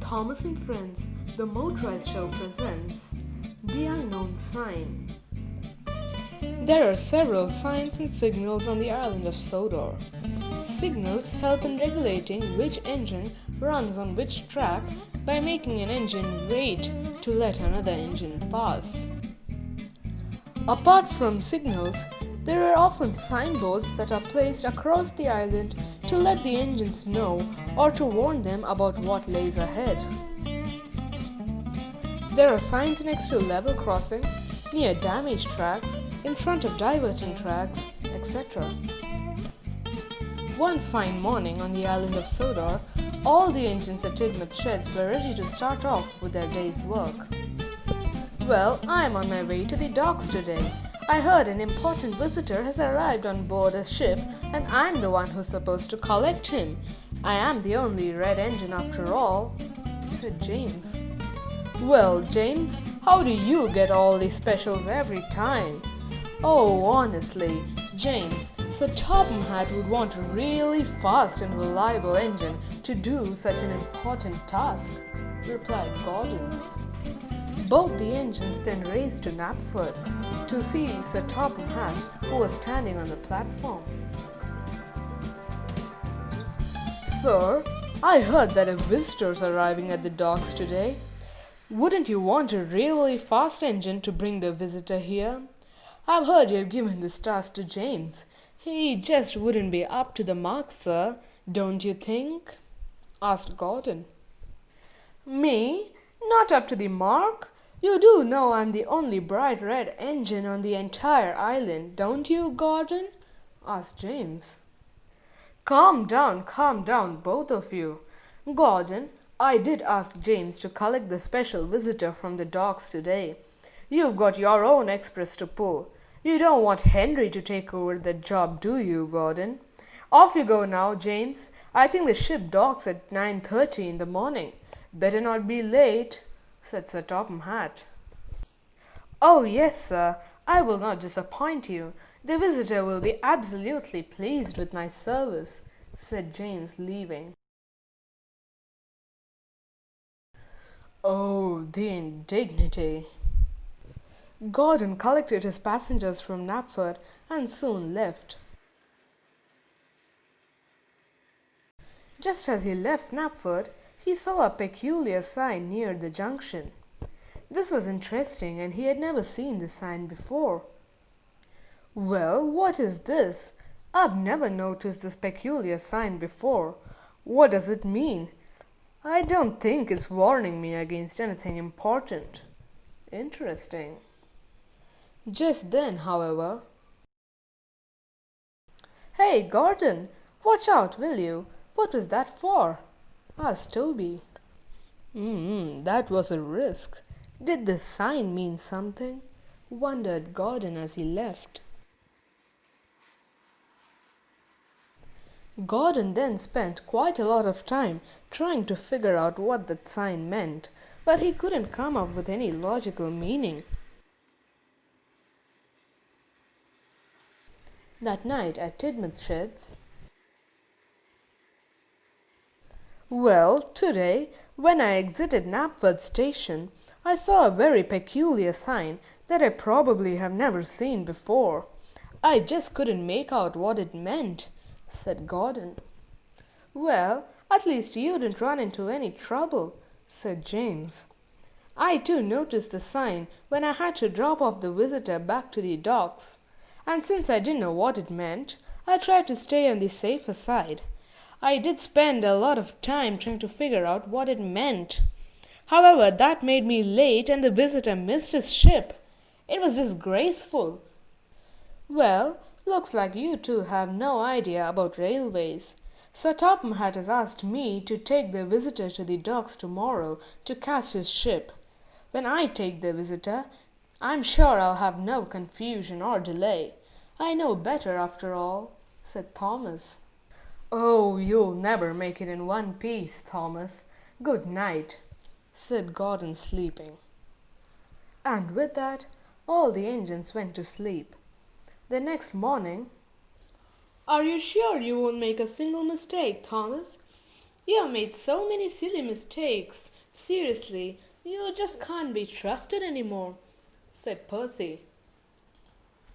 Thomas and Friends, the Motorized show presents The Unknown Sign. There are several signs and signals on the island of Sodor. Signals help in regulating which engine runs on which track by making an engine wait to let another engine pass. Apart from signals, there are often signboards that are placed across the island to let the engines know or to warn them about what lays ahead. There are signs next to level crossing, near damaged tracks, in front of diverting tracks, etc. One fine morning on the island of Sodor, all the engines at Tidmouth sheds were ready to start off with their day's work. Well, I am on my way to the docks today. I heard an important visitor has arrived on board a ship and I'm the one who's supposed to collect him. I am the only red engine after all, said James. Well, James, how do you get all these specials every time? Oh, honestly, James, Sir Topham Hatt would want a really fast and reliable engine to do such an important task, replied Gordon. Both the engines then raced to Knapford to see Sir Topham Hatt, who was standing on the platform. Sir, I heard that a visitor's arriving at the docks today. Wouldn't you want a really fast engine to bring the visitor here? I've heard you've given this task to James. He just wouldn't be up to the mark, sir, don't you think? Asked Gordon. Me? Not up to the mark? You do know I'm the only bright red engine on the entire island, don't you, Gordon? Asked James. Calm down, both of you. Gordon, I did ask James to collect the special visitor from the docks today. You've got your own express to pull. You don't want Henry to take over the job, do you, Gordon? Off you go now, James. I think the ship docks at 9:30 in the morning. Better not be late, said Sir Topham Hatt. Oh, yes, sir. I will not disappoint you. The visitor will be absolutely pleased with my service, said James, leaving. Oh, the indignity! Gordon collected his passengers from Knapford and soon left. Just as he left Knapford, he saw a peculiar sign near the junction. This was interesting and he had never seen the sign before. Well, what is this? I've never noticed this peculiar sign before. What does it mean? I don't think it's warning me against anything important. Interesting. Just then, however, Hey, Gordon, watch out, will you? What was that for? Asked Toby. That was a risk. Did the sign mean something? Wondered Gordon as he left. Gordon then spent quite a lot of time trying to figure out what that sign meant, but he couldn't come up with any logical meaning. That night at Tidmouth Sheds, Well, today, when I exited Knapford station, I saw a very peculiar sign that I probably have never seen before. I just couldn't make out what it meant, said Gordon. Well, at least you didn't run into any trouble, said James. I too noticed the sign when I had to drop off the visitor back to the docks, and since I didn't know what it meant, I tried to stay on the safer side. I did spend a lot of time trying to figure out what it meant. However, that made me late and the visitor missed his ship. It was disgraceful. Well, looks like you two have no idea about railways. Sir Topham Hatt has asked me to take the visitor to the docks tomorrow to catch his ship. When I take the visitor, I'm sure I'll have no confusion or delay. I know better after all, said Thomas. Oh, you'll never make it in one piece, Thomas. Good night, said Gordon, sleeping. And with that, all the engines went to sleep. The next morning, Are you sure you won't make a single mistake, Thomas? You have made so many silly mistakes. Seriously, you just can't be trusted anymore, said Percy.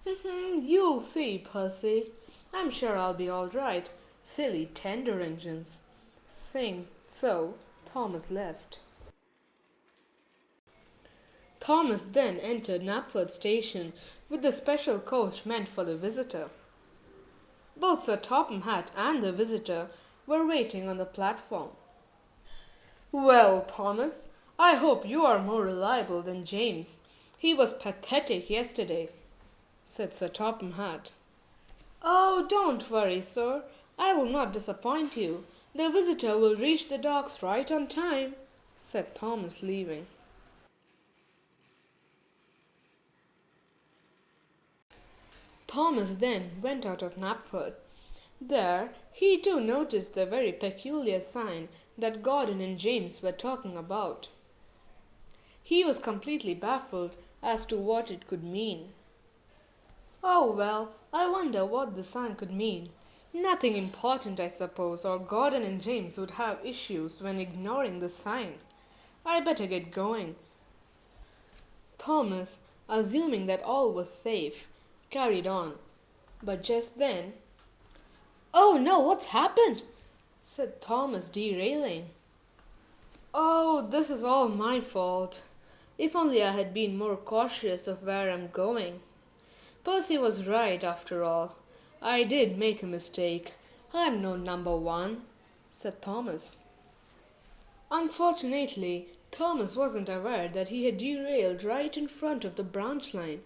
You'll see, Percy. I'm sure I'll be all right. Silly tender engines. Saying so, Thomas left. Thomas then entered Knapford station with the special coach meant for the visitor. Both Sir Topham Hatt and the visitor were waiting on the platform. Well, Thomas, I hope you are more reliable than James. He was pathetic yesterday, said Sir Topham Hatt. Oh, don't worry, sir. I will not disappoint you. The visitor will reach the docks right on time, said Thomas, leaving. Thomas then went out of Knapford. There he too noticed the very peculiar sign that Gordon and James were talking about. He was completely baffled as to what it could mean. Oh well, I wonder what the sign could mean. Nothing important, I suppose, or Gordon and James would have issues when ignoring the sign. I better get going. Thomas, assuming that all was safe, carried on. But just then, "Oh no, what's happened?" said Thomas, derailing. "Oh, this is all my fault. If only I had been more cautious of where I'm going. Percy was right after all. I did make a mistake. I'm no number one," said Thomas. Unfortunately, Thomas wasn't aware that he had derailed right in front of the branch line.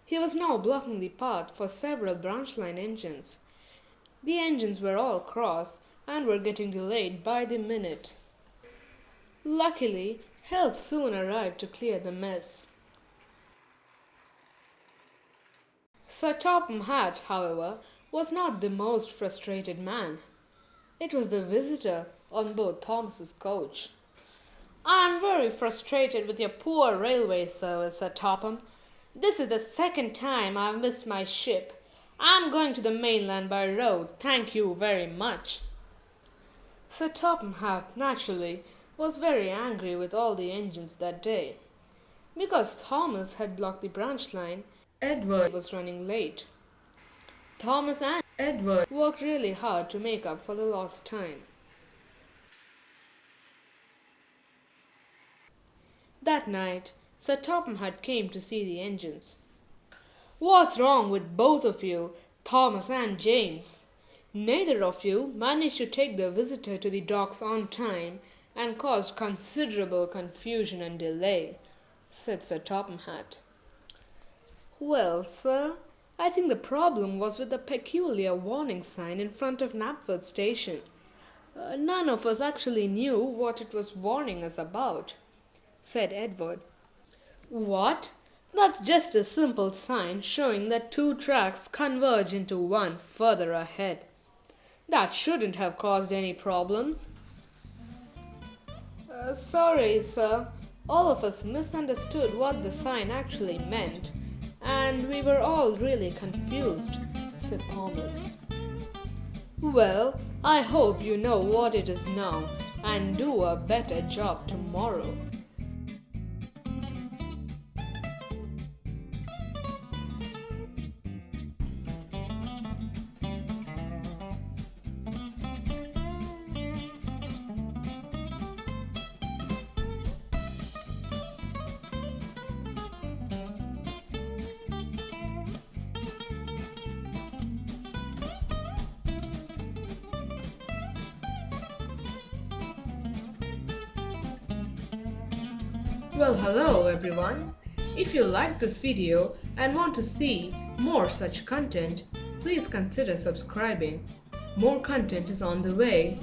He was now blocking the path for several branch line engines. The engines were all cross and were getting delayed by the minute. Luckily, help soon arrived to clear the mess. Sir Topham Hatt, however, was not the most frustrated man. It was the visitor on board Thomas's coach. "I'm very frustrated with your poor railway service, Sir Topham. This is the second time I've missed my ship. I'm going to the mainland by road, thank you very much." Sir Topham Hatt, naturally, was very angry with all the engines that day. Because Thomas had blocked the branch line, Edward was running late. Thomas and Edward worked really hard to make up for the lost time. That night, Sir Topham Hatt came to see the engines. "What's wrong with both of you, Thomas and James? Neither of you managed to take the visitor to the docks on time and caused considerable confusion and delay," said Sir Topham Hatt. "Well, sir, I think the problem was with the peculiar warning sign in front of Knapford station. None of us actually knew what it was warning us about," said Edward. "What? That's just a simple sign showing that two tracks converge into one further ahead. That shouldn't have caused any problems." Sorry, sir. All of us misunderstood what the sign actually meant, and we were all really confused," said Thomas. "Well, I hope you know what it is now and do a better job tomorrow." Well, hello everyone. If you liked this video and want to see more such content, please consider subscribing. More content is on the way.